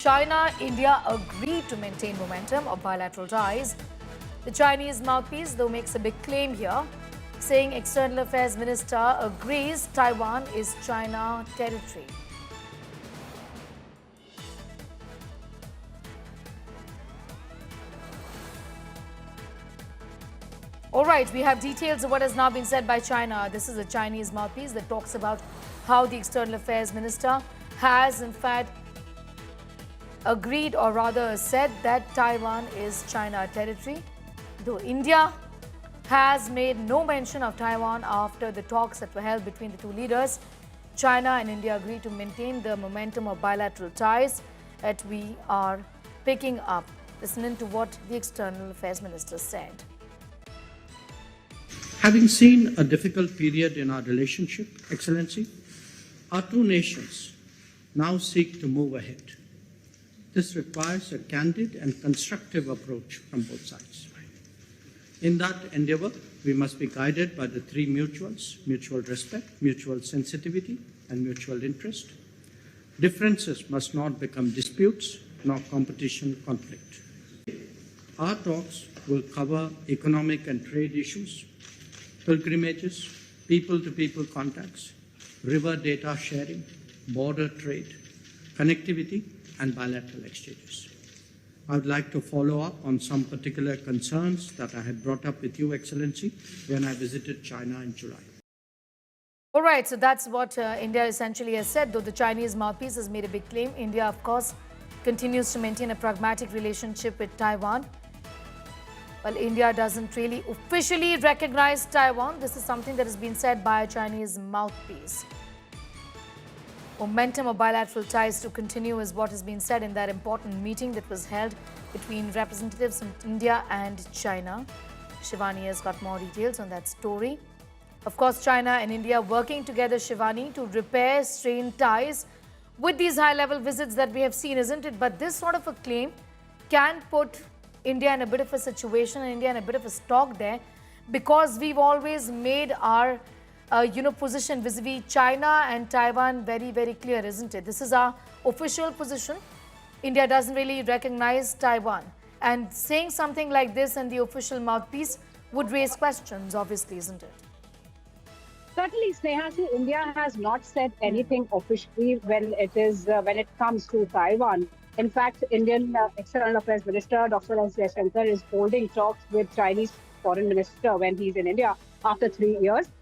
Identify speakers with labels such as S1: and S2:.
S1: China, India agreed to maintain momentum of bilateral ties. The Chinese mouthpiece, though, makes a big claim here, saying External Affairs Minister agrees Taiwan is China territory. All right, we have details of what has now been said by China. This is a Chinese mouthpiece that talks about how the External Affairs Minister has, in fact, agreed, or rather said, that Taiwan is China territory. Though India has made no mention of Taiwan after the talks that were held between the two leaders, China and India agreed to maintain the momentum of bilateral ties that we are picking up. Listening to what the External Affairs Minister said.
S2: Having seen a difficult period in our relationship, Excellency, our two nations now seek to move ahead. This requires a candid and constructive approach from both sides. In that endeavor, we must be guided by the three mutuals: mutual respect, mutual sensitivity, and mutual interest. Differences must not become disputes, nor competition conflict. Our talks will cover economic and trade issues, pilgrimages, people-to-people contacts, river data sharing, border trade, connectivity, and bilateral exchanges. I would like to follow up on some particular concerns that I had brought up with you, Excellency, when I visited China in July.
S1: All right, so that's what India essentially has said, though the Chinese mouthpiece has made a big claim. India, of course, continues to maintain a pragmatic relationship with Taiwan. Well, India doesn't really officially recognize Taiwan. This is something that has been said by a Chinese mouthpiece. Momentum of bilateral ties to continue is what has been said in that important meeting that was held between representatives from India and China. Shivani has got more details on that story. Of course, China and India working together, Shivani, to repair strained ties with these high-level visits that we have seen, isn't it? But this sort of a claim can put India in a bit of a situation, and India in a bit of a stock there, because we've always made our position vis-a-vis China and Taiwan very, very clear, isn't it? This is our official position. India doesn't really recognize Taiwan. And saying something like this in the official mouthpiece would raise questions, obviously, isn't it?
S3: Certainly, Sneha, see, India has not said anything officially when it comes to Taiwan. In fact, Indian External Affairs Minister Dr. S. Jaishankar is holding talks with Chinese Foreign Minister when he's in India after 3 years.